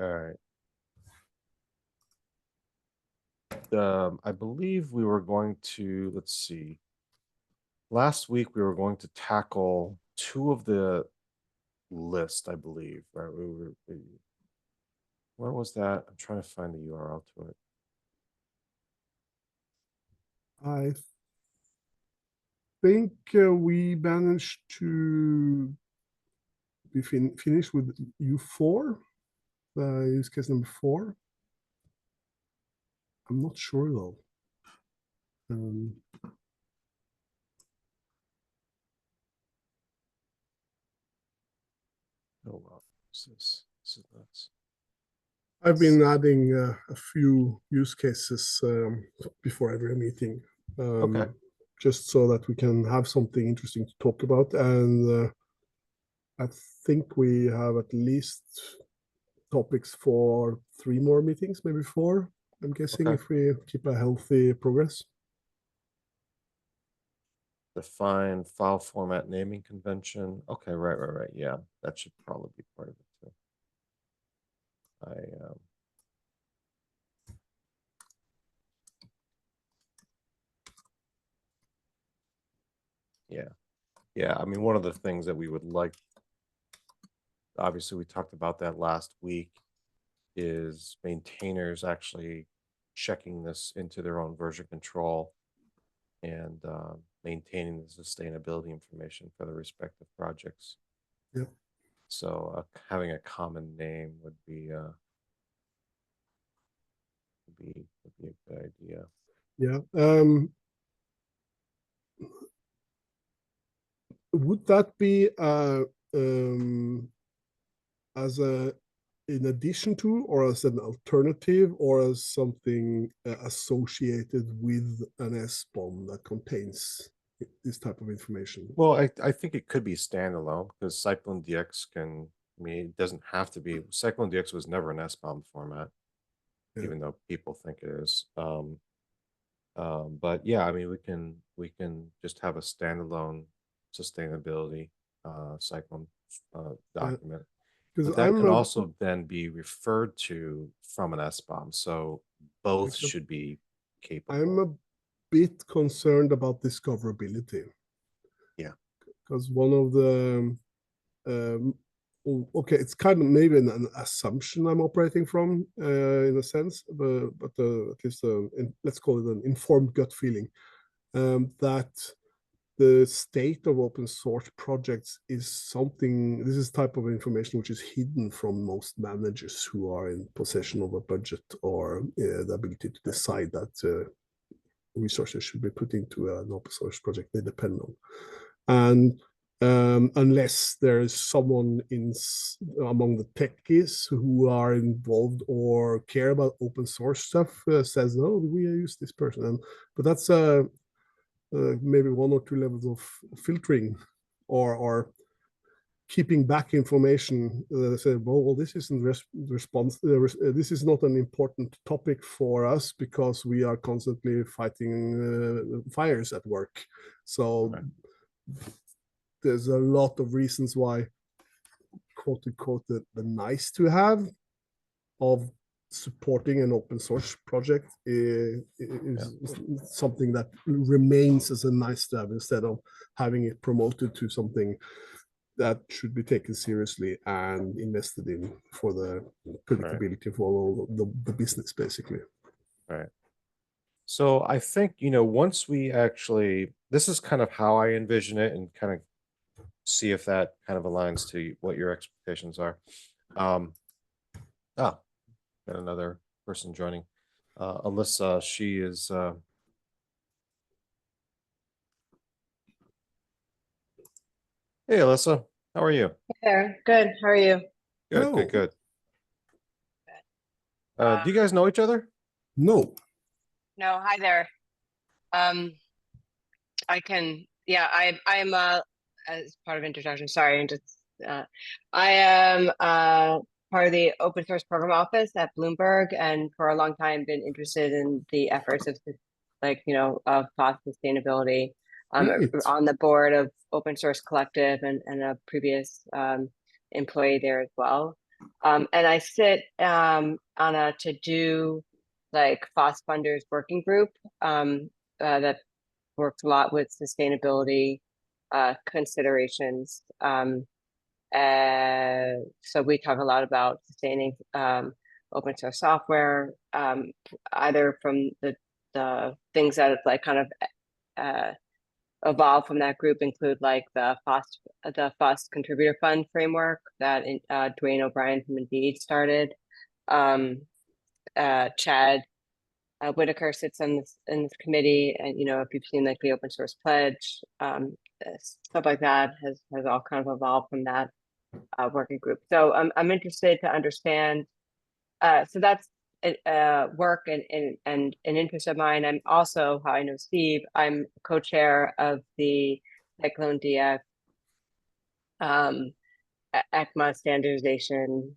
All right. I believe we were going to, let's see. Last week we were going to tackle two of the list, I believe. Right? Where was that? I'm trying to find the URL to it. I think we managed to be finished with U4, use case number 4. I'm not sure though. Oh well, this is nuts. I've been adding a few use cases before every meeting, Okay. just so that we can have something interesting to talk about. And I think we have at least topics for 3 more meetings, maybe 4. I'm guessing Okay. if we keep a healthy progress. Define file format naming convention. Okay, right. Yeah, that should probably be part of it too. Yeah. I mean, one of the things that we would like, obviously, we talked about that last week, is maintainers actually checking this into their own version control and maintaining the sustainability information for the respective projects. Yeah. So having a common name would be a good idea. Yeah. Would that be as a in addition to, or as an alternative, or as something associated with an SBOM that contains this type of information? Well, I think it could be standalone because CycloneDX can, I mean, it doesn't have to be. CycloneDX was never an SBOM format, Yeah. even though people think it is. But yeah, I mean, we can just have a standalone sustainability Cyclone document, Because but that can also then be referred to from an SBOM. So both should be capable. I'm a bit concerned about discoverability. Yeah. Because one of the okay, it's kind of maybe an assumption I'm operating from in a sense, but at least let's call it an informed gut feeling that the state of open source projects is something. This is type of information which is hidden from most managers who are in possession of a budget or the ability to decide that resources should be put into an open source project they depend on. And unless there is someone among the techies who are involved or care about open source stuff, says, no, we use this person. But that's maybe 1 or 2 levels of filtering or keeping back information. Say, well, this isn't this is not an important topic for us because we are constantly fighting fires at work. So there's a lot of reasons why, quote unquote, the nice to have of supporting an open source project is something that remains as a nice to have instead of having it promoted to something that should be taken seriously and invested in for the predictability for all the business, basically. Right. So I think, once we actually, this is kind of how I envision it and kind of see if that kind of aligns to what your expectations are. Got another person joining. Alyssa, she is hey Alyssa, how are you? Hey there. Good. How are you? Good. Do you guys know each other? No. No, hi there. I can, yeah, I am as part of introduction, sorry, and just I am part of the open source program office at Bloomberg, and for a long time been interested in the efforts of of cost sustainability. On the board of Open Source Collective and a previous employee there as well. And I sit on a to-do like FOSS funders working group that works a lot with sustainability considerations. So we talk a lot about sustaining open source software, either from the things that have like kind of evolved from that group include like the FOSS Contributor Fund framework that Dwayne O'Brien from Indeed started. Chad Whitaker sits in this committee, and if you've seen like the open source pledge, stuff like that has all kind of evolved from that working group. So I'm interested to understand. So that's work and an interest of mine. I'm also, how I know Steve, I'm co-chair of the CycloneDX ECMA standardization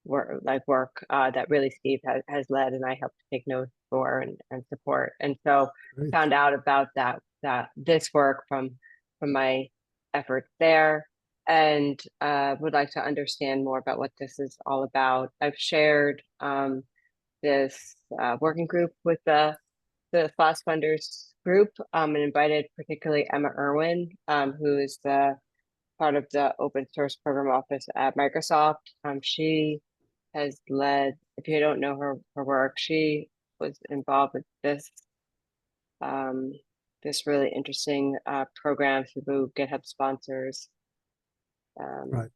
work that really Steve has led, and I helped take notes for and support. And so Great. found out about that this work from my efforts there, and would like to understand more about what this is all about. I've shared this working group with the FOSS funders group, and invited particularly Emma Irwin, who is the part of the open source program office at Microsoft. She has led, if you don't know her work, she was involved with this this really interesting program through GitHub sponsors. Right.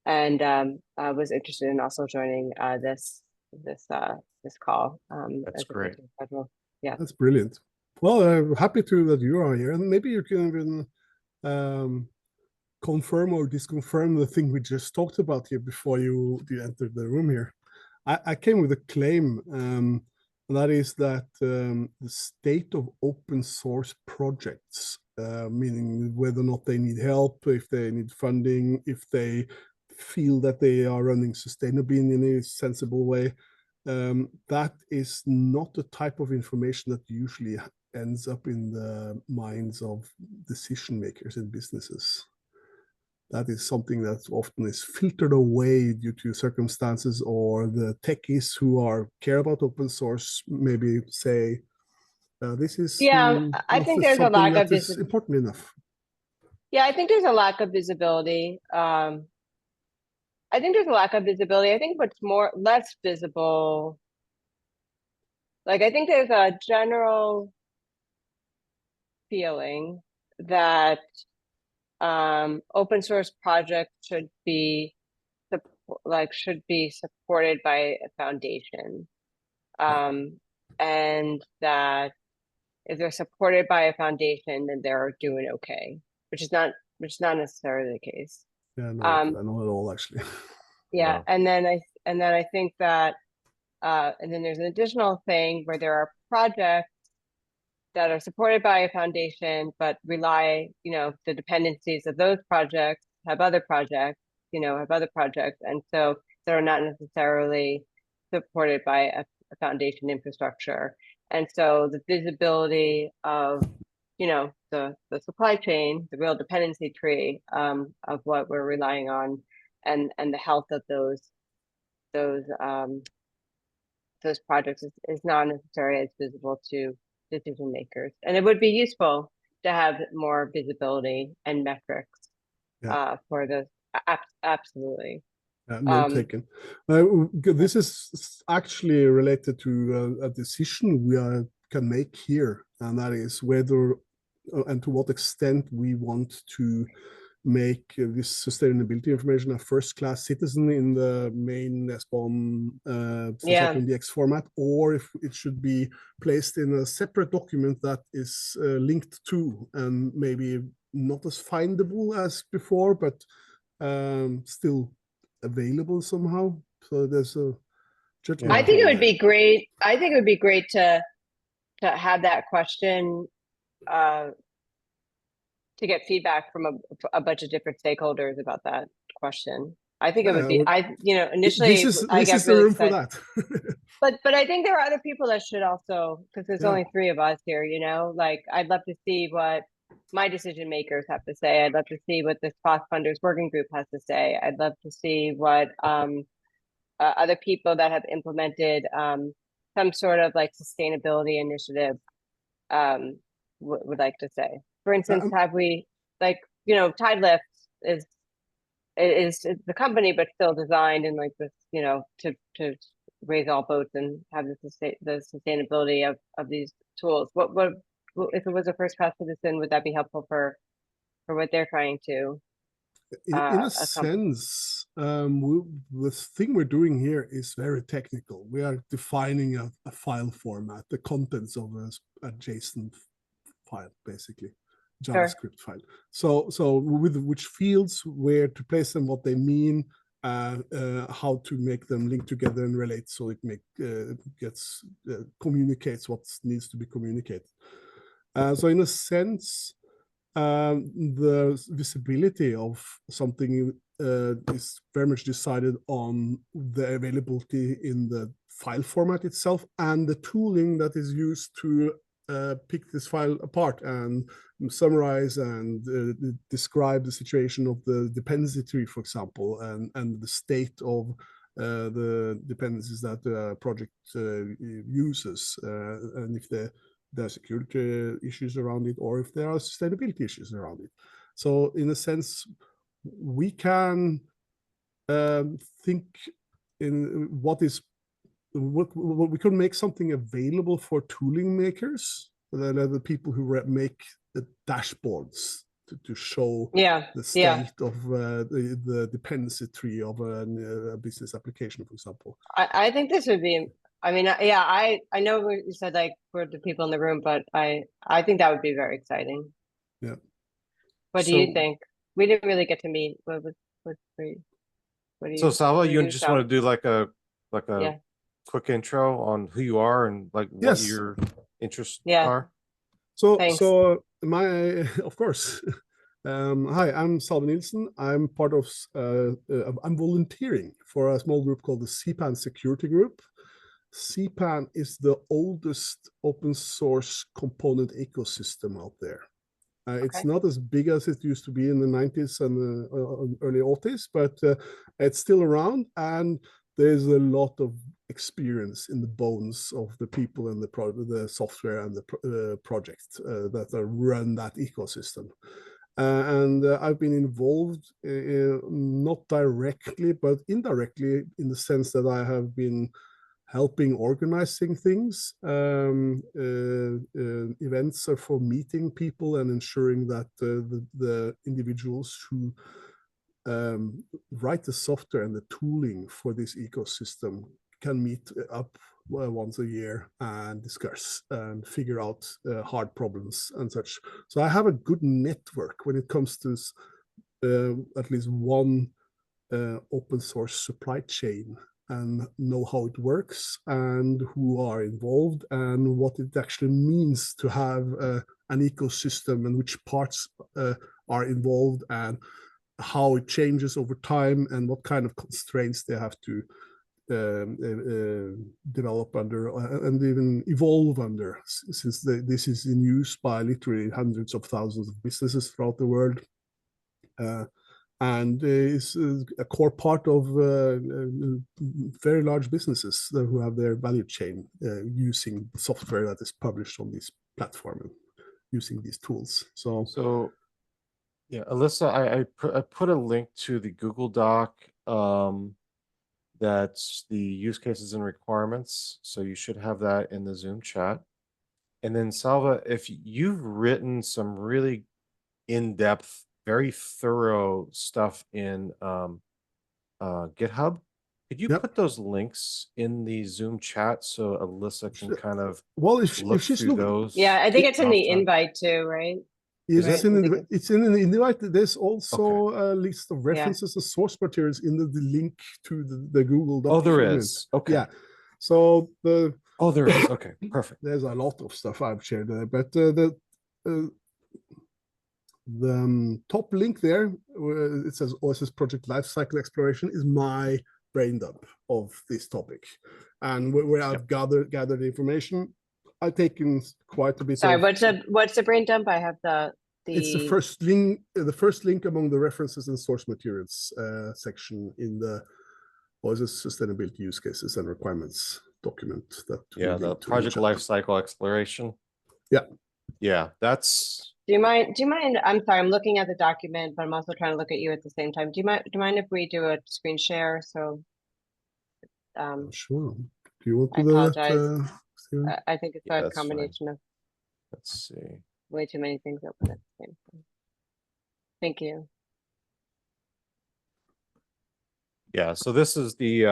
And I was interested in also joining this call. That's great. Yeah, That's brilliant. Well, happy that you are here, and maybe you can even confirm or disconfirm the thing we just talked about here before you entered the room here. I came with a claim, and that is that the state of open source projects, meaning whether or not they need help, if they need funding, if they feel that they are running sustainably in a sensible way, that is not the type of information that usually ends up in the minds of decision makers in businesses. That is something that often is filtered away due to circumstances, or the techies who care about open source maybe say, this is I think there's a lack of is important enough. Yeah, I think there's a lack of visibility. I think there's a lack of visibility. I think what's less visible, like I think there's a general feeling that open source projects should be supported by a foundation, and that if they're supported by a foundation, then they're doing okay, which is not necessarily the case. Yeah, no, not at all, actually. Yeah, No. and then I think that and then there's an additional thing where there are projects that are supported by a foundation, but rely, the dependencies of those projects have other projects, and so they're not necessarily supported by a foundation infrastructure. And so the visibility of, the supply chain, the real dependency tree of what we're relying on, and the health of those projects is not necessarily as visible to decision makers. And it would be useful to have more visibility and metrics for this. Absolutely. No taken. This is actually related to a decision we can make here, and that is whether and to what extent we want to make this sustainability information a first-class citizen in the main SBOM CycloneDX format, or if it should be placed in a separate document that is linked to and maybe not as findable as before, but still available somehow. So there's a judgment. I think it would be great. I think it would be great to have that question, to get feedback from a bunch of different stakeholders about that question. I think it would be. Initially, this is the really room for that. but I think there are other people that should also, because there's only 3 of us here. Like I'd love to see what my decision makers have to say. I'd love to see what this cost funders working group has to say. I'd love to see what other people that have implemented some sort of like sustainability initiative would like to say. For instance, have we, like, you know, Tide Lifts is the company, but still designed in like this, you know, to raise all boats and have the sustainability of these tools. What if it was a first class citizen, would that be helpful for what they're trying to in a accomplish? sense, the thing we're doing here is very technical. We are defining a file format, the contents of a JSON file, basically, JavaScript file. So with which fields, where to place them, what they mean, how to make them link together and relate, so it communicates what needs to be communicated. So in a sense, the visibility of something is very much decided on the availability in the file format itself and the tooling that is used to pick this file apart and summarize and describe the situation of the dependency tree, for example, and the state of the dependencies that the project uses, and if there are security issues around it, or if there are sustainability issues around it. So in a sense, we can think in what we could make something available for tooling makers, the people who make the dashboards to show the state of the dependency tree of a business application, for example. I think this would be, I mean, yeah, I know you said like for the people in the room, but I think that would be very exciting. Yeah. What do you think? We didn't really get to meet. What do you? So Salva, you just want to do like a quick intro on who you are and like what your interests are? So of course. Hi, I'm Salve Nielsen. I'm part of, I'm volunteering for a small group called the CPAN Security Group. CPAN is the oldest open source component ecosystem out there. It's not as big as it used to be in the 90s and the early 80s, but it's still around, and there's a lot of experience in the bones of the people and the software and the projects that run that ecosystem. And I've been involved, not directly, but indirectly, in the sense that I have been helping organizing things, events for meeting people and ensuring that the individuals who write the software and the tooling for this ecosystem can meet up once a year and discuss and figure out hard problems and such. So I have a good network when it comes to at least one open source supply chain, and know how it works and who are involved and what it actually means to have an ecosystem and which parts are involved and how it changes over time and what kind of constraints they have to develop under and even evolve under, since this is in use by literally hundreds of thousands of businesses throughout the world. And is a core part of very large businesses who have their value chain using software that is published on this platform and using these tools. So yeah, Alyssa, I put a link to the Google Doc that's the use cases and requirements. So you should have that in the Zoom chat. And then Salva, if you've written some really in-depth, very thorough stuff in GitHub, could you put those links in the Zoom chat so Alyssa can kind of look through those? Yeah, I think it's in the invite too, right? It's in the invite. There's also a list of references and source materials in the link to the Google document. Oh, there is. Okay. Yeah. So there is. Okay, perfect. There's a lot of stuff I've shared there, but the top link there, it says OSS Project Lifecycle Exploration, is my brain dump of this topic, and where I've gathered information. I've taken quite a bit. Sorry, what's the brain dump? I have the It's the first link among the references and source materials section in the sustainability use cases and requirements document that the project lifecycle exploration. Yeah, that's. Do you mind? I'm sorry, I'm looking at the document, but I'm also trying to look at you at the same time. Do you mind if we do a screen share? So, sure. Do you want to I do apologize. that? I think it's a combination of. Let's see. Way too many things open at the same time. Thank you. Yeah, so this is the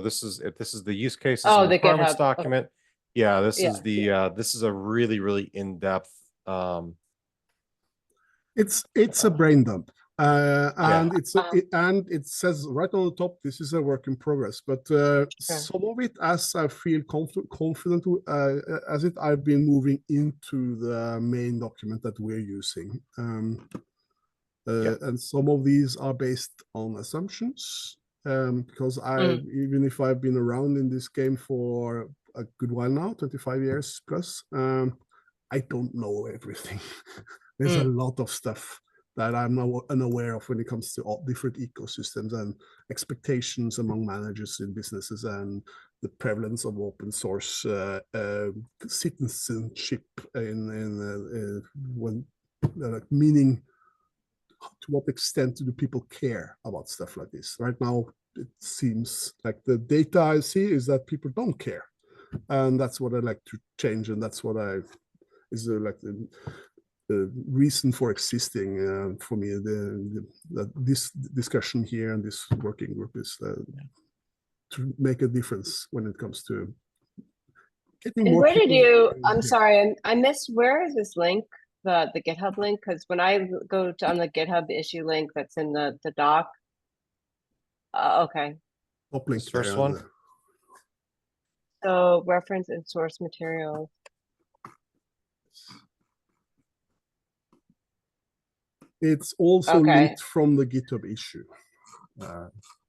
this is the use cases and the requirements GitHub document. Yeah, this is the this is a really in-depth it's a brain dump. And it says right on the top, this is a work in progress, but some of it, as I feel confident as it, I've been moving into the main document that we're using. And some of these are based on assumptions, because even if I've been around in this game for a good while now, 25 years plus, I don't know everything. There's a lot of stuff that I'm now unaware of when it comes to all different ecosystems and expectations among managers in businesses and the prevalence of open source citizenship when meaning to what extent do people care about stuff like this. Right now, it seems like the data I see is that people don't care, and that's what I like to change, and that's what is like the reason for existing for me. This discussion here and this working group is to make a difference when it comes to getting more. Where did you? I'm sorry, I missed. Where is this link? The GitHub link? Because when I go to on the GitHub issue link that's in the doc. Okay. Top link, first one. So reference and source materials. It's also linked from the GitHub issue,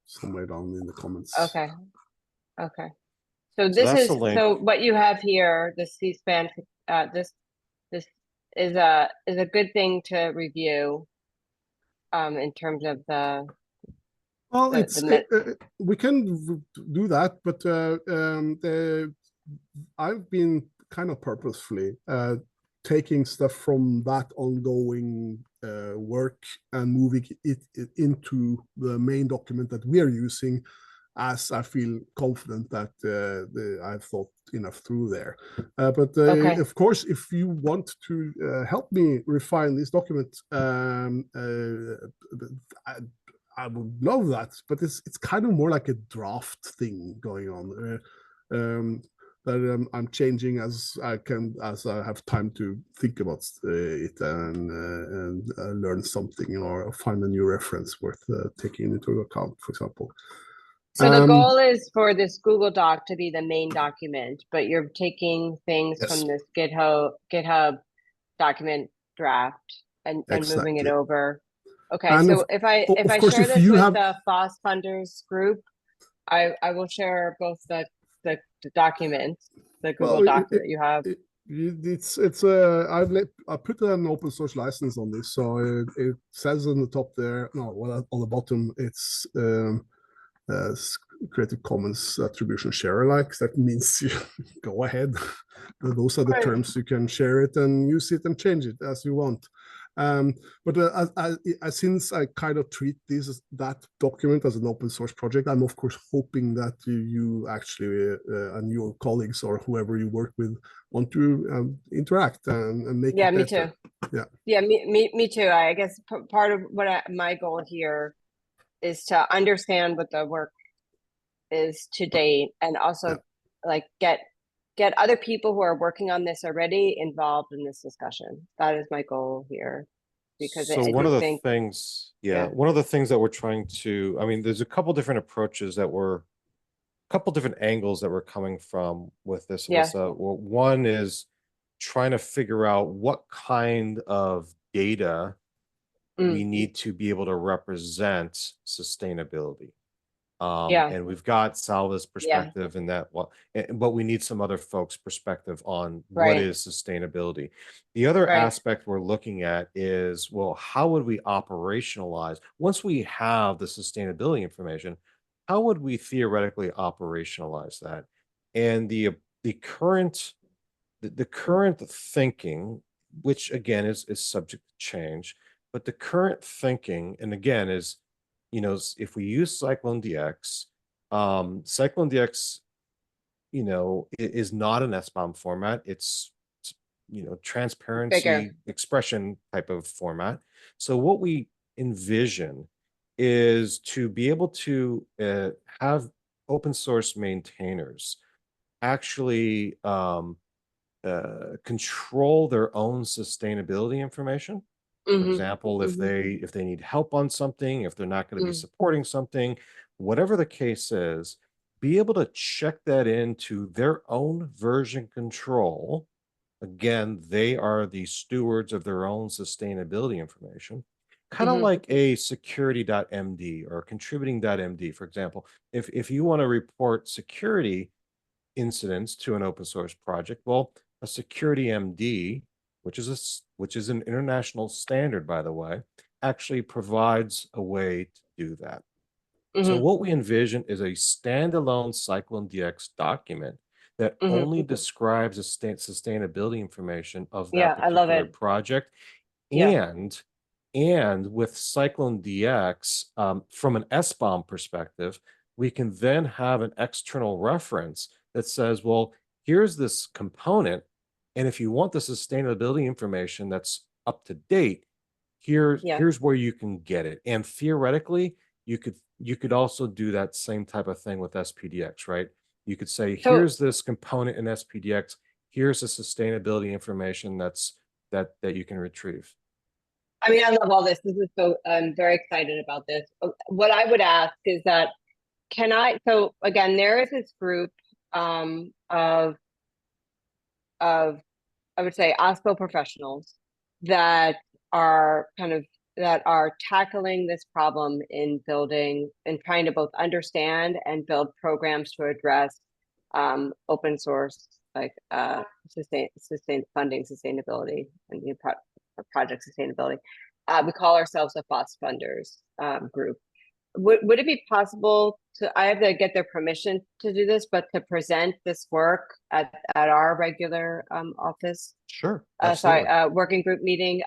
somewhere down in the comments. Okay. So this is so what you have here. The C-SPAN. This is a good thing to review. In terms of the. Well, we can do that, but I've been kind of purposefully taking stuff from that ongoing work and moving it into the main document that we are using, as I feel confident that I've thought enough through there. But of course, if you want to help me refine this document, I would love that. But it's kind of more like a draft thing going on. That I'm changing as I have time to think about it and learn something or find a new reference worth taking into account, for example. So the goal is for this Google Doc to be the main document, but you're taking things from this GitHub document draft and moving it over. Okay, and so if I share this with the FOSS funders group, I will share both the documents, the Google Doc that you have. I put an open source license on this, so it says on the top there. No, well, on the bottom it's Creative Commons attribution share alike. That means you go ahead. Those are the terms. You can share it and use it and change it as you want. But since I kind of treat that document as an open source project, I'm of course hoping that you actually and your colleagues or whoever you work with want to interact and make it better. Me too. Me too. I guess part of my goal here is to understand what the work is to date, and also like get other people who are working on this already involved in this discussion. That is my goal here, because one of the things that we're trying to, I mean, there's a couple different approaches couple different angles that we're coming from with this. Well, one is trying to figure out what kind of data we need to be able to represent sustainability. Yeah. And we've got Salva's Yeah. perspective in that, well, but we need some other folks' perspective on what Right. is sustainability. The other Right. aspect we're looking at is, well, how would we operationalize once we have the sustainability information? How would we theoretically operationalize that? And the current the current thinking, which again is subject to change, but the current thinking, and again is, if we use CycloneDX, CycloneDX, is not an SBOM format. It's Bigger. transparency expression type of format. So what we envision is to be able to have open source maintainers actually control their own sustainability information. For Mm-hmm. example, if Mm-hmm. they need help on something, if they're not going to be Mm. supporting something, whatever the case is, be able to check that into their own version control. Again, they are the stewards of their own sustainability information, kind of Mm-hmm. like a security.md or contributing.md. For example, if you want to report security incidents to an open source project, well, a security MD, which is an international standard, by the way, actually provides a way to do that. So Mm-hmm. what we envision is a standalone CycloneDX document that Mm-hmm. only describes the sustainability information of Yeah, that I love particular it. project. Yeah. And with CycloneDX, from an SBOM perspective, we can then have an external reference that says, well, here's this component, and if you want the sustainability information that's up to date, Yeah. here's where you can get it. And theoretically, you could also do that same type of thing with SPDX, right? You could say, So, here's this component in SPDX, here's the sustainability information that you can retrieve. I mean, I love all this. This is so, I'm very excited about this. What I would ask is that, so again, there is this group of I would say OSPO professionals that are that are tackling this problem in building and trying to both understand and build programs to address open source, like sustain funding sustainability and project sustainability. We call ourselves a FOSS funders group. Would it be possible I have to get their permission to do this, but to present this work at our regular office, Sure, absolutely. working group meeting,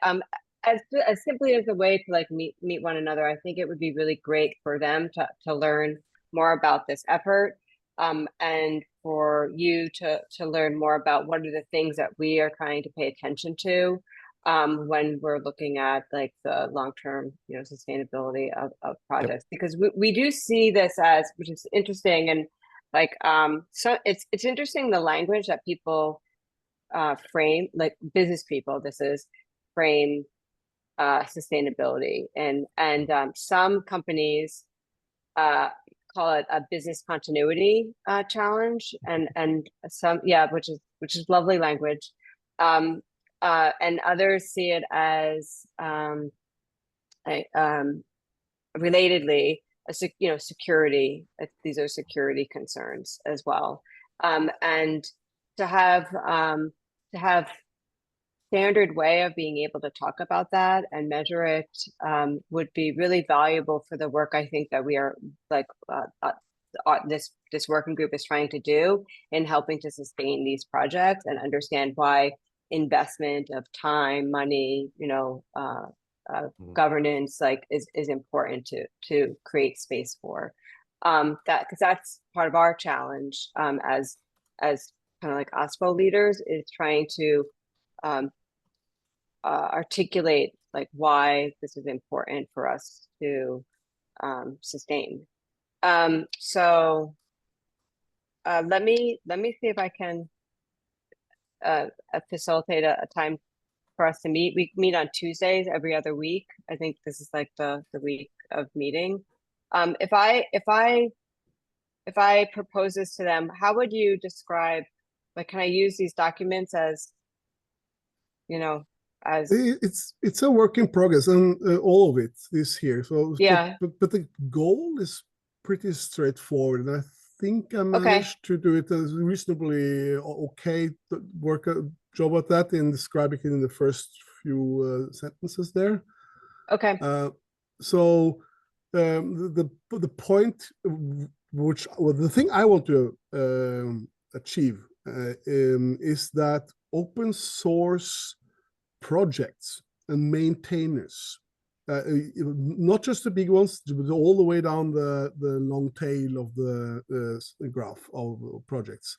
as simply as a way to like meet one another. I think it would be really great for them to learn more about this effort, and for you to learn more about what are the things that we are trying to pay attention to when we're looking at like the long-term, sustainability of projects. Yep. Because we do see this as, which is interesting, and like so it's interesting the language that people frame, like business people, frame sustainability, and some companies call it a business continuity challenge, and some, which is lovely language. And others see it as relatedly, security. These are security concerns as well, and to have standard way of being able to talk about that and measure it would be really valuable for the work I think that we are like this working group is trying to do in helping to sustain these projects and understand why investment of time, money, governance, like is important to create space for that, because that's part of our challenge as kind of like OSPO leaders, is trying to articulate like why this is important for us to sustain. So let me see if I can facilitate a time for us to meet. We meet on Tuesdays every other week. I think this is like the week of meeting. If I propose this to them, how would you describe, like, can I use these documents as, as it's a work in progress, and all of it is here. So yeah, but the goal is pretty straightforward, and I think I Okay. managed to do it as reasonably okay work a job at that in describing it in the first few sentences there. Okay. So the point, the thing I want to achieve is that open source projects and maintainers, not just the big ones, but all the way down the long tail of the graph of projects,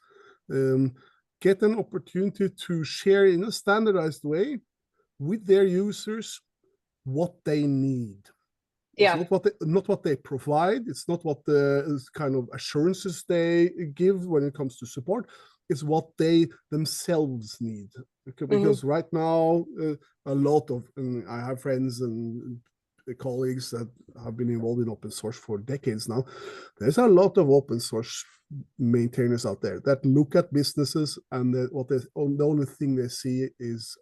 get an opportunity to share in a standardized way with their users what they need. It's not what they provide. It's not what the kind of assurances they give when it comes to support. It's what they themselves need. Because right now, a lot of, and I have friends and colleagues that have been involved in open source for decades now. There's a lot of open source maintainers out there that look at businesses, and the only thing they see is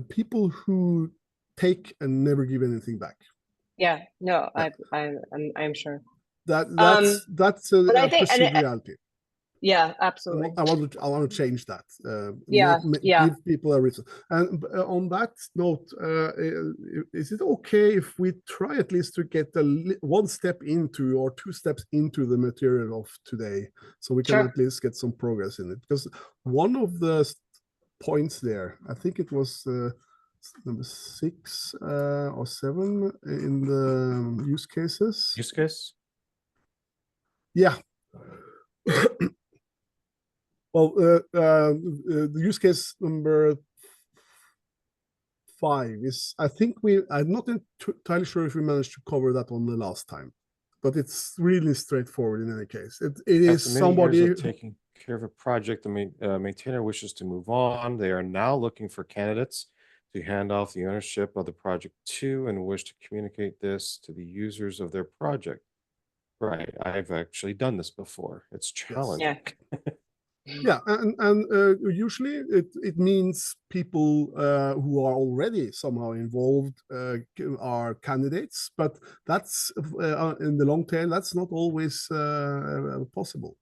people who take and never give anything back. Yeah, no, I'm sure. That's a perceived reality. Yeah, absolutely. I want to change that. Give people a reason. And on that note, is it okay if we try at least to get one step into or two steps into the material of today, so we can at least get some progress in it? Because one of the points there, I think it was number 6 or 7 in the use cases. Use case? Yeah. Well, the use case number 5 is, I think I'm not entirely sure if we managed to cover that one the last time, but it's really straightforward in any case. It is somebody taking care of a project. The maintainer wishes to move on. They are now looking for candidates to hand off the ownership of the project to, and wish to communicate this to the users of their project. Right. I've actually done this before. It's challenging. Yeah, and usually it means people who are already somehow involved are candidates, but that's in the long tail, that's not always possible.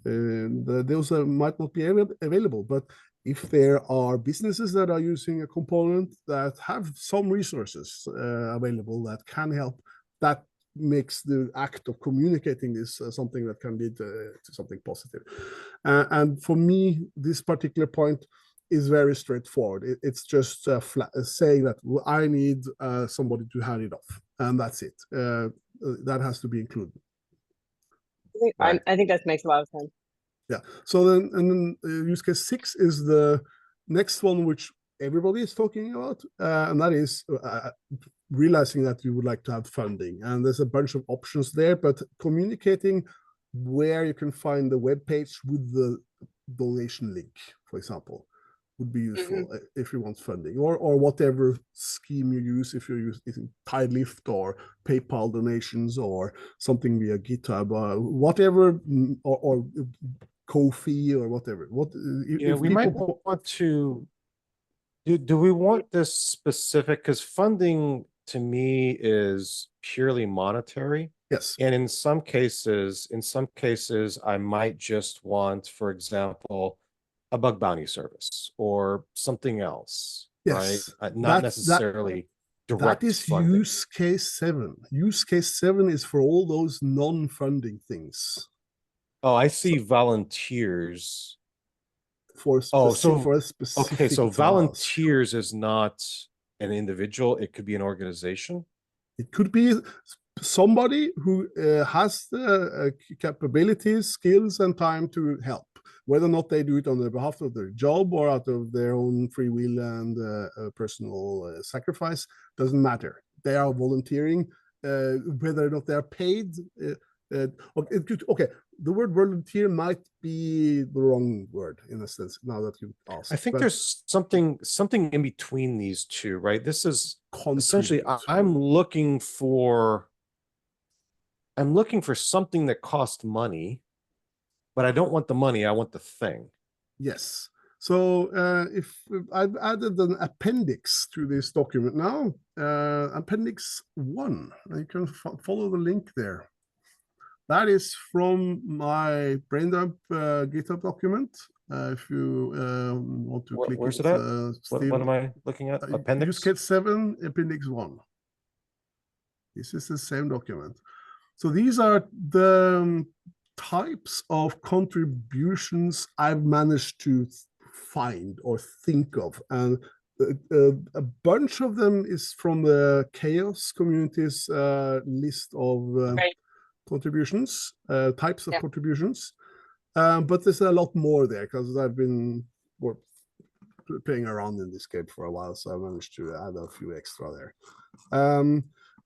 Those might not be available, but if there are businesses that are using a component that have some resources available that can help, that makes the act of communicating this something that can lead to something positive. And for me, this particular point is very straightforward. It's just saying that I need somebody to hand it off, and that's it. That has to be included. I think that makes a lot of sense. Yeah. So then use case 6 is the next one, which everybody is talking about, and that is realizing that you would like to have funding, and there's a bunch of options there, but communicating where you can find the web page with the donation link, for example, would be useful if you want funding, or whatever scheme you use, if you're using Tidelift or PayPal donations or something via GitHub, whatever, or Ko-fi or whatever. We might want to. Do we want this specific? Because funding to me is purely monetary. Yes. And in some cases, I might just want, for example, a bug bounty service or something else. Yes. Right? Not necessarily direct. That is funding. use case 7. Use case 7 is for all those non-funding things. Oh, I see. volunteers. For a specific okay, so task. volunteers is not an individual, it could be an organization. It could be somebody who has the capabilities, skills, and time to help. Whether or not they do it on the behalf of their job or out of their own free will and personal sacrifice, doesn't matter. They are volunteering, whether or not they are paid. Okay, the word volunteer might be the wrong word in a sense, now that you asked. I think there's something in between these two, right? This is essentially, I'm looking for something that costs money, but I don't want the money, I want the thing. Yes. So if I've added an appendix to this document now, appendix 1, you can follow the link there. That is from my BrainDump GitHub document. If you want to click where's it, it at? What am I looking at? Appendix? Use case 7, appendix 1. This is the same document. So these are the types of contributions I've managed to find or think of. And a bunch of them is from the CHAOSS community's list of Right. contributions, types of Yeah. contributions. But there's a lot more there because I've been playing around in this game for a while, so I managed to add a few extra there.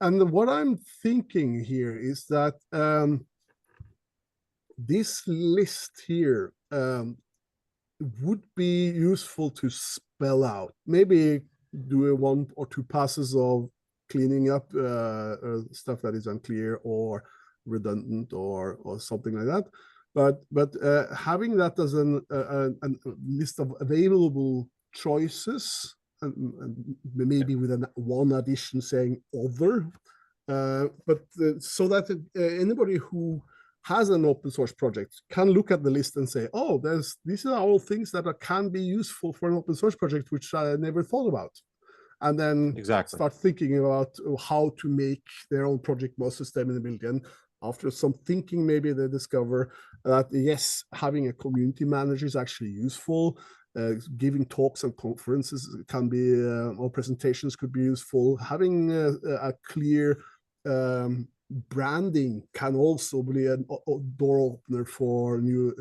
And what I'm thinking here is that this list here would be useful to spell out. Maybe do 1 or 2 passes of cleaning up stuff that is unclear or redundant or something like that. But having that as a list of available choices, and maybe with one addition saying other, so that anybody who has an open source project can look at the list and say, oh, these are all things that can be useful for an open source project, which I never thought about. And then start thinking about how to make their own project more sustainability. And after some thinking, maybe they discover that, yes, having a community manager is actually useful. Giving talks and conferences can be, or presentations could be useful. Having a clear branding can also be a door opener for new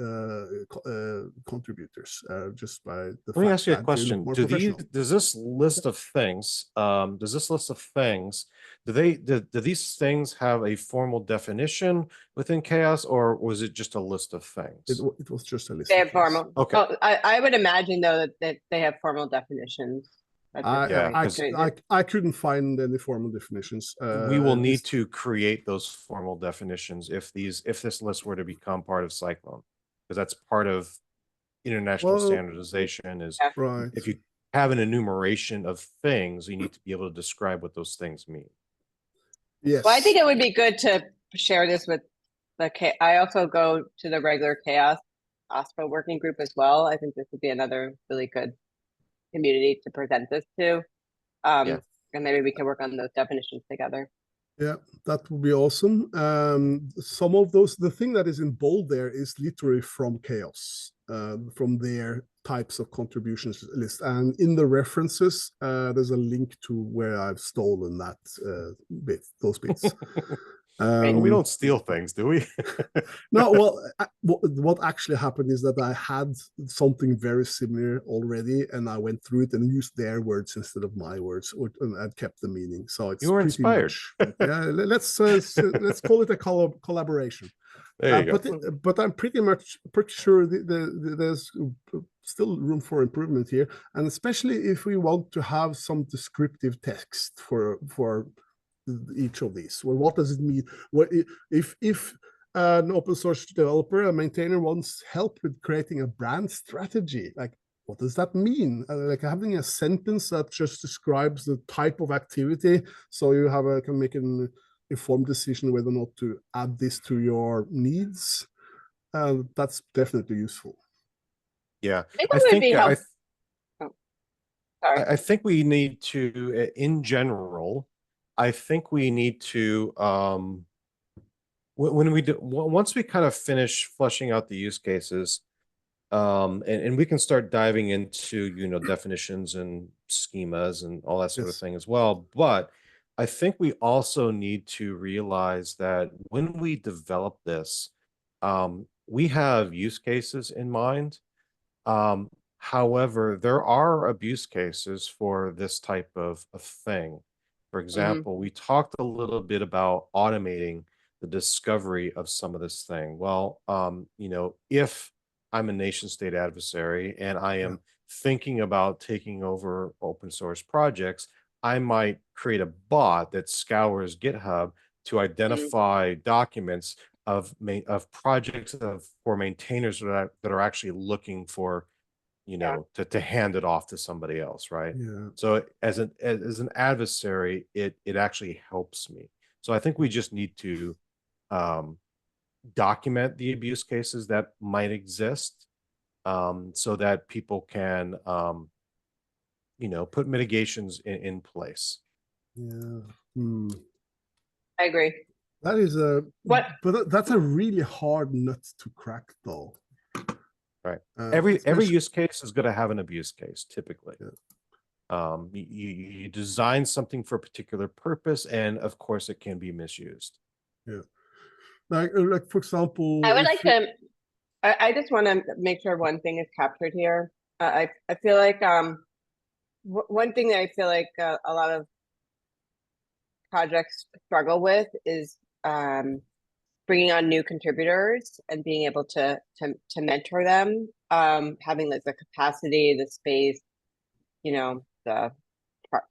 contributors, just by the Let me ask you a question. Does this list of things, do these things have a formal definition within CHAOSS, or was it just a list of things? It was just a list. They have formal. Okay. Oh, I would imagine though that they have formal definitions. I couldn't find any formal definitions. We will need to create those formal definitions if this list were to become part of Cyclone, because that's part of international standardization. Is right. If you have an enumeration of things, you need to be able to describe what those things mean. Yes. Well, I think it would be good to share this with I also go to the regular CHAOSS OSPO working group as well. I think this would be another really good community to present this to. And maybe we can work on those definitions together. Yeah, that would be awesome. Some of those, the thing that is in bold there is literally from CHAOSS, from their types of contributions list. And in the references, there's a link to where I've stolen that those bits. We don't steal things, do we? No, well, what actually happened is that I had something very similar already, and I went through it and used their words instead of my words, and I kept the meaning. So it's you were inspired. Yeah, let's call it a collaboration. There you go. But I'm pretty sure there's still room for improvement here, and especially if we want to have some descriptive text for each of these. Well, what does it mean? What if an open source developer, a maintainer, wants help with creating a brand strategy? Like, what does that mean? Like having a sentence that just describes the type of activity, so you can make an informed decision whether or not to add this to your needs. That's definitely useful. Yeah, I think we need to, in general, I think we need to, once we kind of finish fleshing out the use cases, and we can start diving into, definitions and schemas and all that sort of thing as well. But I think we also need to realize that when we develop this, we have use cases in mind. However, there are abuse cases for this type of thing. For example, we talked a little bit about automating the discovery of some of this thing. Well, if I'm a nation state adversary and I am thinking about taking over open source projects, I might create a bot that scours GitHub to identify documents of projects for maintainers that are actually looking for to hand it off to somebody else, right? Yeah. So as an adversary, it actually helps me. So I think we just need to document the abuse cases that might exist, so that people can put mitigations in place. Yeah. I agree. That is What? but that's a really hard nut to crack, though. Right. Every especially- use case is going to have an abuse case, typically. Yeah. You design something for a particular purpose, and of course it can be misused. Yeah. Like for example, I would like to. I just want to make sure one thing is captured here. I feel like one thing that I feel like a lot of projects struggle with is bringing on new contributors and being able to mentor them, having like the capacity, the space, the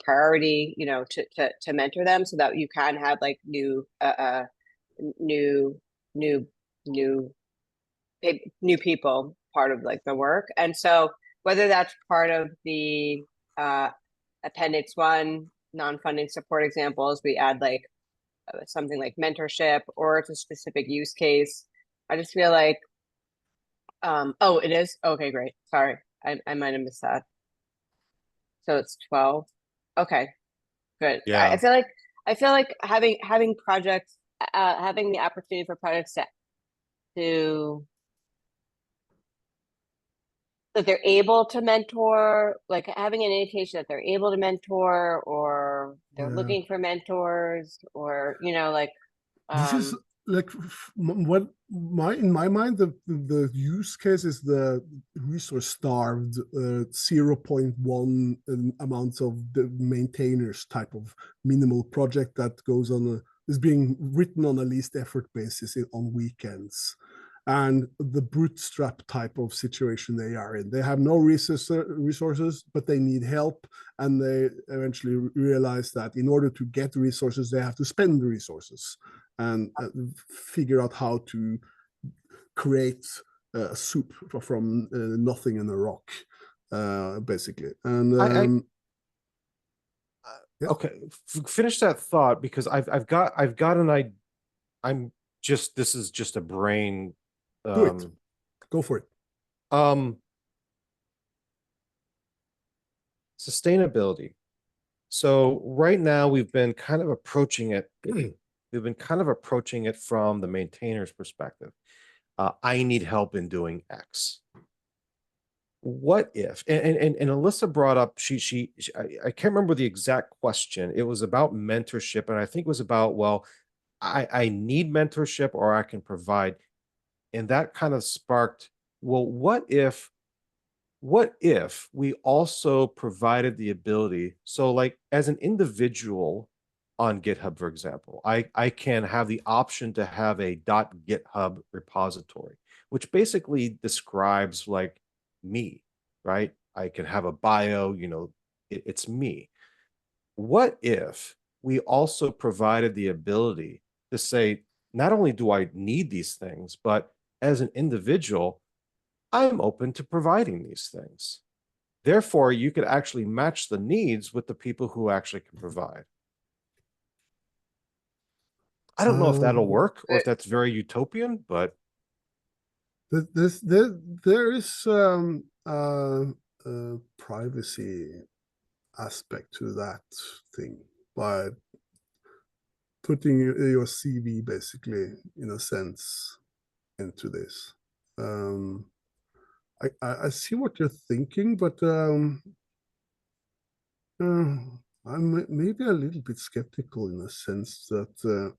priority, to mentor them, so that you can have like new people part of like the work. And so whether that's part of the appendix 1 non-funding support examples, we add like something like mentorship, or it's a specific use case. I just feel like oh, it is? Okay, great. Sorry, I might have missed that. So it's 12. Okay, good. Yeah. I feel like having projects, having the opportunity for projects to that they're able to mentor, like having an indication that they're able to mentor, or they're looking for mentors, or like this is like what in my mind the use case is the resource starved 0.1 amounts of the maintainers type of minimal project that goes on is being written on a least effort basis on weekends, and the bootstrap type of situation they are in. They have no resources, but they need help, and they eventually realize that in order to get resources, they have to spend the resources and figure out how to create a soup from nothing in a rock, basically. And yeah. Okay, finish that thought, because I've got an idea. This is just a brain. Do it. Go for it. Sustainability. So right now we've been kind of approaching it. We've been kind of approaching it from the maintainer's perspective. I need help in doing X. What if, and Alyssa brought up, I can't remember the exact question. It was about mentorship, and I think it was about, well, I need mentorship, or I can provide. And that kind of sparked, well, what if we also provided the ability, so like as an individual on GitHub, for example, I can have the option to have a .github repository, which basically describes like me, right? I can have a bio, it's me. What if we also provided the ability to say, not only do I need these things, but as an individual, I'm open to providing these things. Therefore, you could actually match the needs with the people who actually can provide. I don't know if that'll work, or if that's very utopian, but there is a privacy aspect to that thing by putting your CV basically, in a sense, into this. I see what you're thinking, but I'm maybe a little bit skeptical in a sense that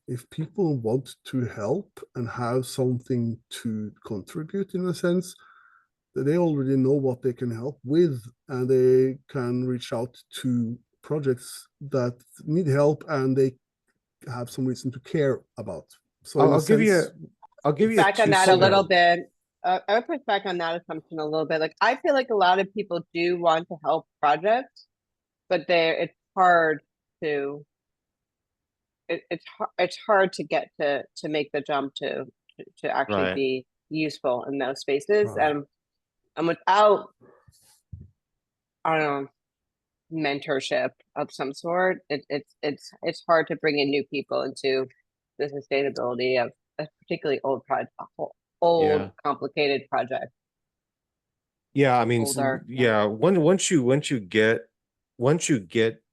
if people want to help and have something to contribute, in a sense, that they already know what they can help with, and they can reach out to projects that need help, and they have some reason to care about. So I'll give you back on that a little bit. bit. I would push back on that assumption a little bit. Like, I feel like a lot of people do want to help projects, but it's hard to it's hard to get to make the jump to actually be useful in those spaces. Right. And without, I don't know, mentorship of some sort, it's hard to bring in new people into the sustainability of a particularly old Yeah. complicated project. Yeah, I mean, Older, yeah, once you get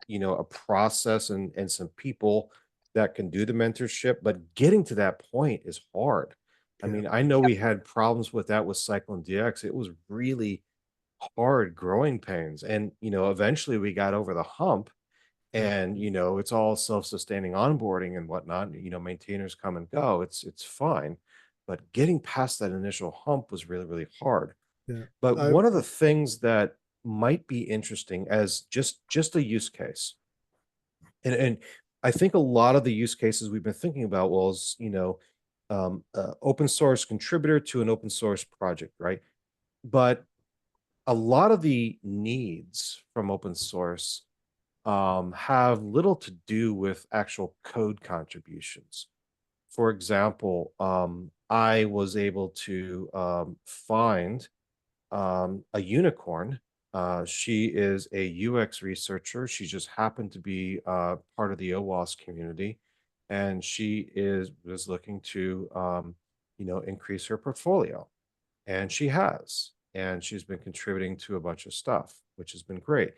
a process and some people that can do the mentorship, but getting to that point is hard. I Yeah. mean, I know Yep. we had problems with that with CycloneDX. It was really hard growing pains, and eventually we got over the hump, and it's all self-sustaining onboarding and whatnot. Maintainers come and go. It's fine, but getting past that initial hump was really, really hard. Yeah. But I, one of the things that might be interesting as just a use case, and I think a lot of the use cases we've been thinking about was, open source contributor to an open source project, right? But a lot of the needs from open source have little to do with actual code contributions. For example, I was able to find a unicorn. She is a UX researcher. She just happened to be part of the OWASP community, and she was looking to increase her portfolio, and she has, and she's been contributing to a bunch of stuff, which has been great.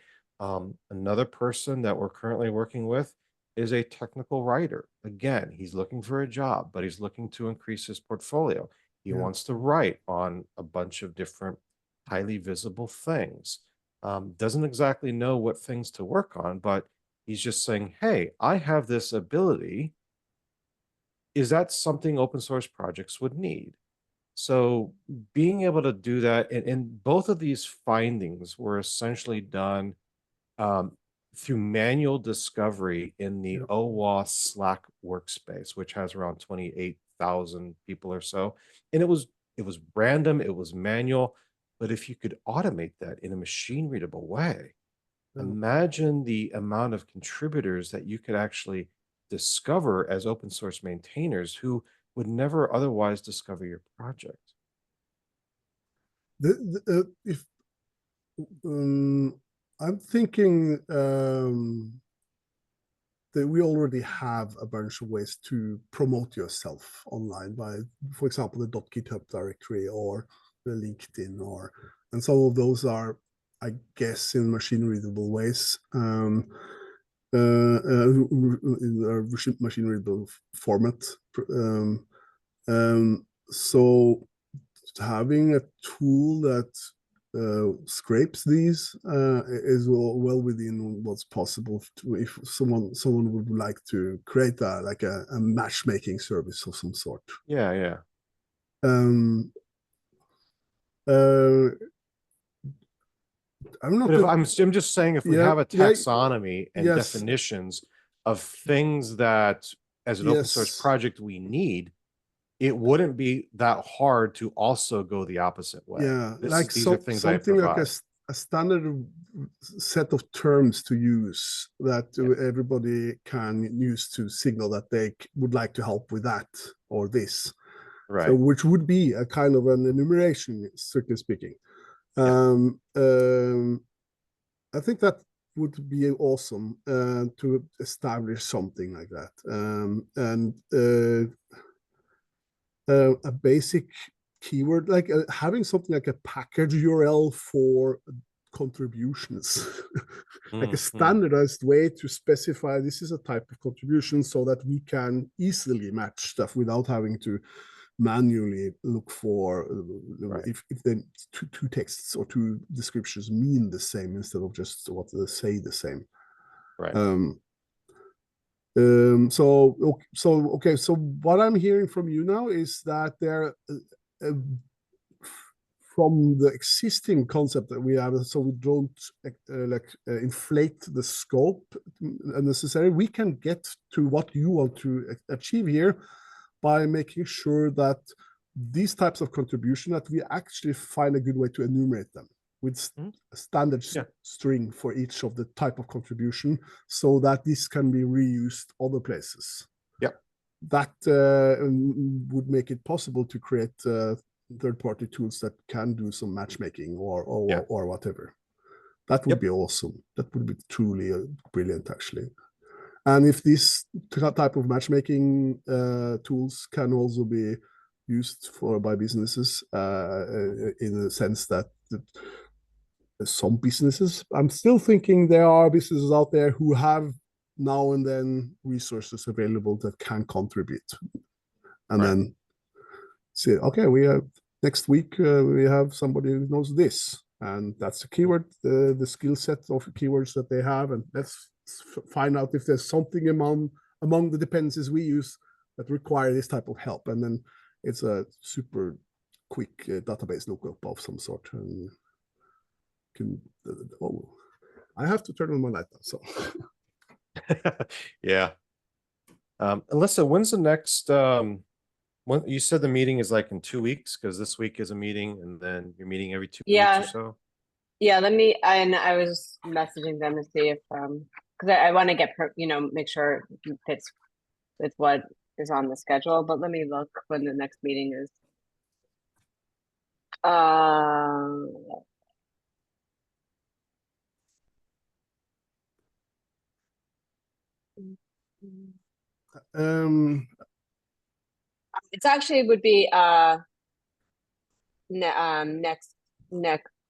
Another person that we're currently working with is a technical writer. Again, he's looking for a job, but he's looking to increase his portfolio. He yeah. wants to write on a bunch of different highly visible things. Doesn't exactly know what things to work on, but he's just saying, hey, I have this ability. Is that something open source projects would need? So being able to do that, and both of these findings were essentially done um, through manual discovery in the Yeah. OWASP Slack workspace, which has around 28,000 people or so. And it was random, it was manual, but if you could automate that in a machine readable way, Yeah. imagine the amount of contributors that you could actually discover as open source maintainers who would never otherwise discover your project. If I'm thinking that we already have a bunch of ways to promote yourself online by, for example, the .github directory or the LinkedIn, and some of those are, I guess, in machine readable ways. In a machine readable format. So having a tool that scrapes these is well within what's possible if someone would like to create a matchmaking service of some sort. Yeah. Um, uh, I'm not. But if I'm just saying, if we Yeah, have a yeah, taxonomy and yes, definitions of things that as an open source yes. project we need, it wouldn't be that hard to also go the opposite way. Yeah, like These are things I something like provide. a standard set of terms to use that Yeah. everybody can use to signal that they would like to help with that or this. So, Right. which would be a kind of an enumeration, strictly speaking. Yeah. I think that would be awesome to establish something like that. And a basic keyword, like having something like a package URL for contributions, like a standardized way to specify this is a type of contribution so that we can easily match stuff without having to manually look for Right. if the two texts or two descriptions mean the same instead of just what they say the same. Right. So okay. So what I'm hearing from you now is that there, from the existing concept that we have, so we don't inflate the scope unnecessarily. We can get to what you want to achieve here by making sure that these types of contribution, that we actually find a good way to enumerate them with a standard string for each of the type of contribution, so that this can be reused other places. Yep. That would make it possible to create third-party tools that can do some matchmaking Yeah. or whatever. That would Yep. be awesome. That would be truly brilliant, actually. And if this type of matchmaking tools can also be used by businesses in the sense that some businesses, I'm still thinking there are businesses out there who have now and then resources available that can contribute, and Right. then say, okay, we have next week we have somebody who knows this, and that's a keyword, the skill set of keywords that they have, and let's find out if there's something among the dependencies we use that require this type of help, and then it's a super quick database lookup of some sort, and can oh, I have to turn on my light now, so Yeah. Alyssa, when's the next when you said the meeting is like in 2 weeks, because this week is a meeting and then you're meeting every 2 weeks or so? Yeah, and I was messaging them to see if because I want to get make sure it fits with what is on the schedule, but let me look when the next meeting is. It's actually would be next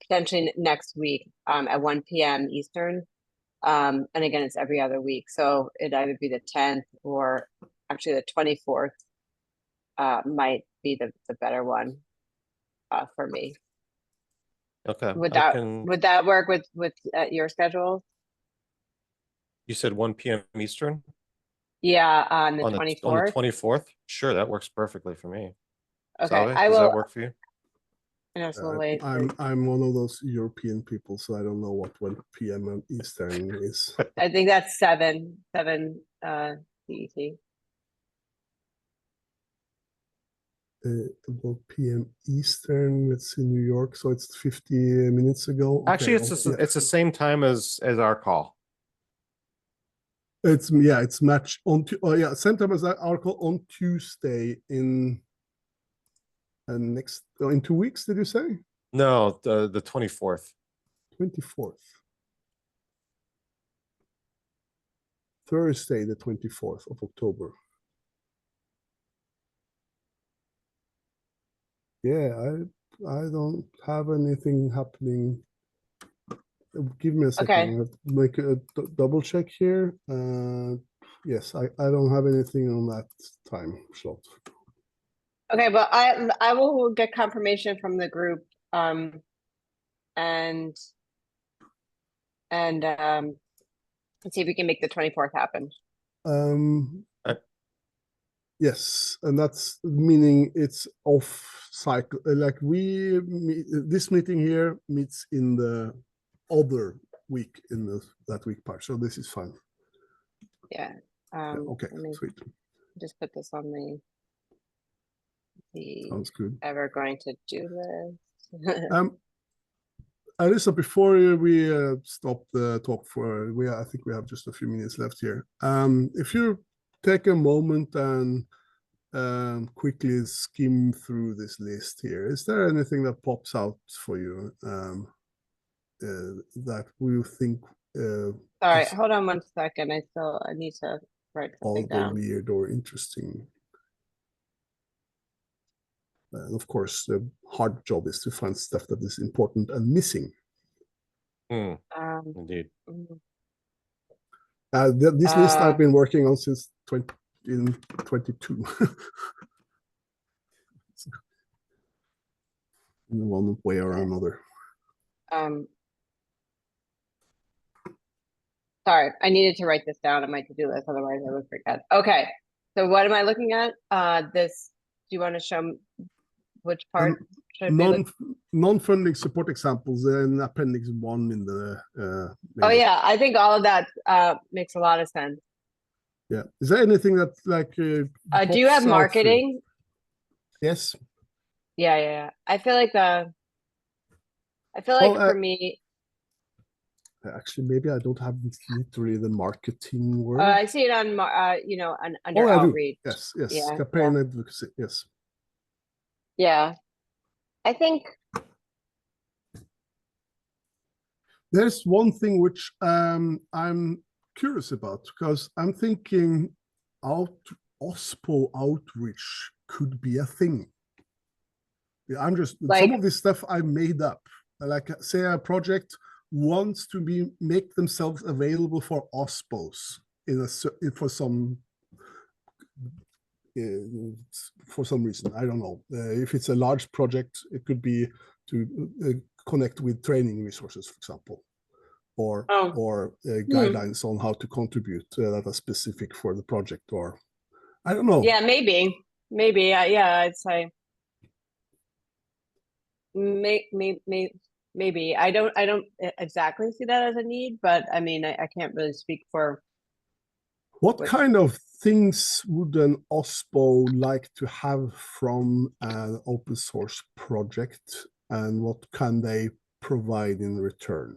potentially next week at 1 p.m. Eastern. And again, it's every other week, so it either be the 10th or actually the 24th might be the better one for me. Okay. Would that work with your schedule? You said 1 p.m. Eastern? Yeah, on the 24th. On the 24th? Sure, that works perfectly for me. Okay, Salve, does that work for you? I know it's a little late. I'm one of those European people, so I don't know what 1 p.m. Eastern is. I think that's 7 CET. 1 p.m. Eastern. It's in New York, so it's 50 minutes ago. Okay, Actually, it's the same time as our call. It's match on same time as our call on Tuesday in next in 2 weeks. Did you say? No, the 24th. 24th. Thursday, the 24th of October. Yeah, I don't have anything happening. Give me a second. Okay. I have to make a double check here. Yes, I don't have anything on that time slot. Okay, but I will get confirmation from the group and let's see if we can make the 24th happen. Yes, and that's meaning it's off cycle. Like this meeting here meets in the other week in that week part. So this is fine. Yeah. Okay, sweet. Just put this on the Sounds good. ever going to do this. Alyssa, before we stop the talk I think we have just a few minutes left here. If you take a moment and quickly skim through this list here, is there anything that pops out for you that we think Sorry, hold on 1 second. I need to write something down. weird or interesting? And of course, the hard job is to find stuff that is important and missing. Indeed. This list I've been working on since 2022. In one way or another. Sorry, I needed to write this down on my to-do list, otherwise I would forget. Okay, so what am I looking at? This. Do you want to show which part? Non-funding support examples in appendix 1 in the oh yeah, I think all of that makes a lot of sense. Yeah, is there anything that like do you have marketing? Yes. Yeah. I feel like for me, actually maybe I don't have literally the marketing word. I see it on under outreach. Yes, campaign advocacy. Yes. Yeah. I think There's one thing which I'm curious about, because I'm thinking OSPO outreach could be a thing. I'm just some of this stuff I made up. Like, say a project wants to make themselves available for OSPOs for some reason. I don't know. If it's a large project, it could be to connect with training resources, for example, or guidelines on how to contribute that are specific for the project, or I don't know. Yeah, maybe. Yeah, I'd say maybe. I don't exactly see that as a need, but I mean, I can't really speak for. What kind of things would an OSPO like to have from an open source project, and what can they provide in return?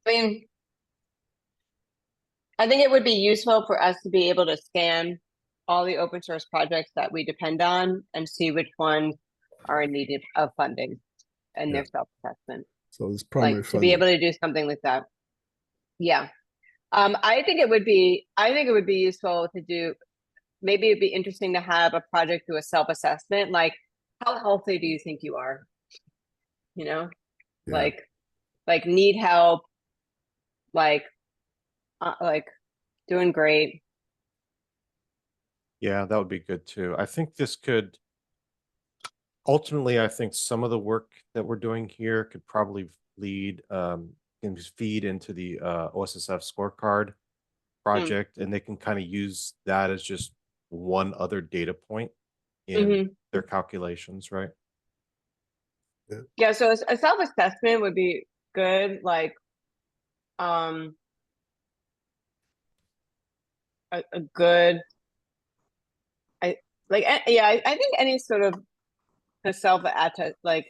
I mean, I think it would be useful for us to be able to scan all the open source projects that we depend on and see which ones are in need of funding and their self-assessment. So it's primary to be able to do something like that. Yeah. I think it would be useful to do, maybe it'd be interesting to have a project do a self-assessment, like how healthy do you think you are? You know, like need help, like doing great. Yeah, that would be good too. I think this could ultimately, I think some of the work that we're doing here could probably lead can feed into the OSSF scorecard project, and they can kind of use that as just one other data point in their calculations, right? Yeah, so a self-assessment would be good, like a good, I think any sort of a self-attest, like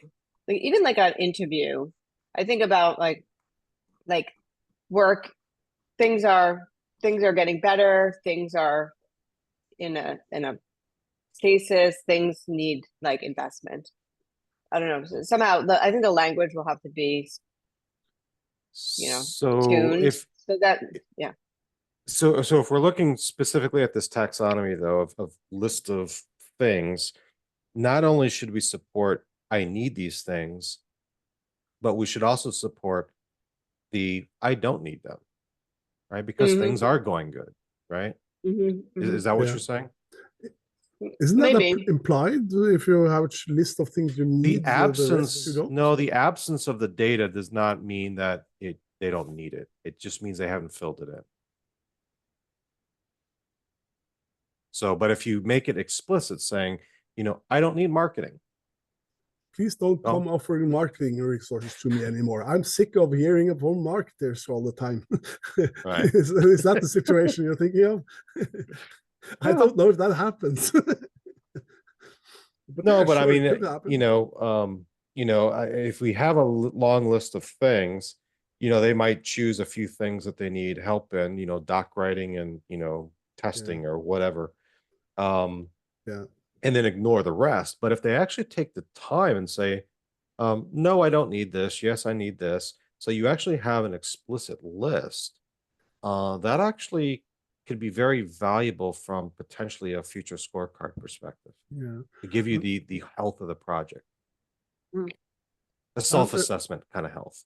even like an interview. I think about like work, things are getting better, things are in a stasis, things need like investment. I don't know. Somehow I think the language will have to be, so tuned so that So if we're looking specifically at this taxonomy, though, of list of things, not only should we support I need these things, but we should also support the I don't need them, right? Because things are going good, right? Is that what you're saying? Isn't that implied if you have a list of things you need? The absence, no, the absence of the data does not mean that they don't need it. It just means they haven't filled it in. So, but if you make it explicit saying, I don't need marketing. Please don't come offering marketing resources to me anymore. I'm sick of hearing from marketers all the time. Right. Is that the situation you're thinking of? I don't know if that happens. No, but I mean, if we have a long list of things, they might choose a few things that they need help in, doc writing and, testing or whatever. And then ignore the rest. But if they actually take the time and say, no, I don't need this. Yes, I need this. So you actually have an explicit list that actually could be very valuable from potentially a future scorecard perspective. To give you the health of the project. A self-assessment kind of health.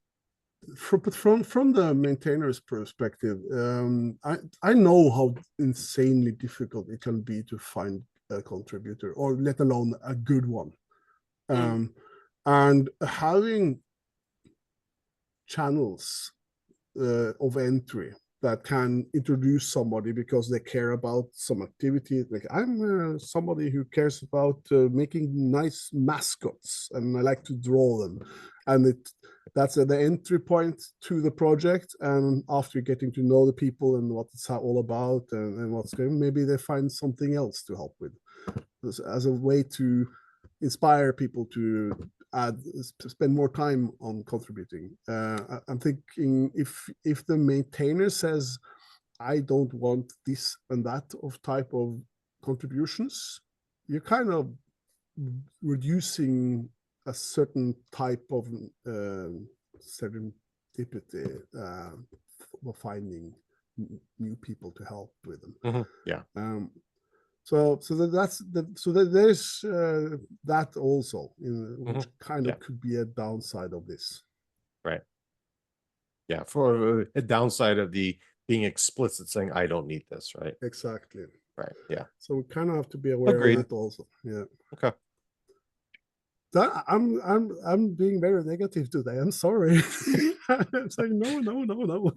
From the maintainer's perspective, I know how insanely difficult it can be to find a contributor, or let alone a good one. And having channels of entry that can introduce somebody because they care about some activity. Like I'm somebody who cares about making nice mascots, and I like to draw them, and that's the entry point to the project. And after getting to know the people and what it's all about and what's going, maybe they find something else to help with, as a way to inspire people to spend more time on contributing. I'm thinking if the maintainer says, I don't want this and that of type of contributions, you're kind of reducing a certain type of serendipity for finding new people to help with them. Yeah. So there's that also, which kind of could be a downside of this. Right. Yeah. For a downside of the being explicit, saying I don't need this. Right. Exactly. Right. Yeah. So we kind of have to be aware Agreed. of that also. Yeah. Okay. I'm being very negative today. I'm sorry. It's like no.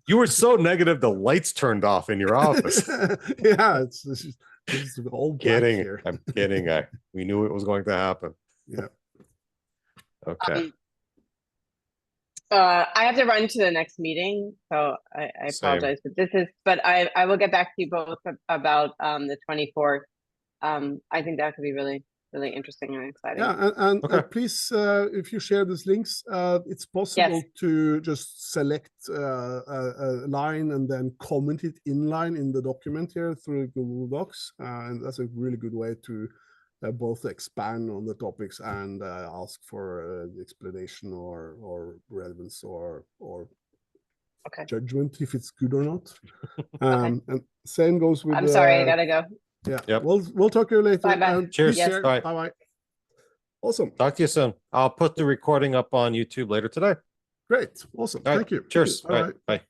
You were so negative. The lights turned off in your office. Yeah, it's all black Kidding. here. I'm kidding. We knew it was going to happen. Yeah. Okay. I have to run to the next meeting, so I apologize. But I will get back to you both about the 24th. I think that could be really interesting and exciting. Yeah, and Okay. please, if you share these links, it's possible to just select a line and then comment it inline in the document here through Google Docs, and that's a really good way to both expand on the topics and ask for explanation or relevance or judgment if it's good or not. And same goes with. I'm sorry, I gotta go. Yeah. Yep. We'll talk to you later. Bye-bye. Cheers. Yes. Bye. Bye. Awesome. Talk to you soon. I'll put the recording up on YouTube later today. Great. Awesome. All right. Thank you. Cheers. Bye. Bye.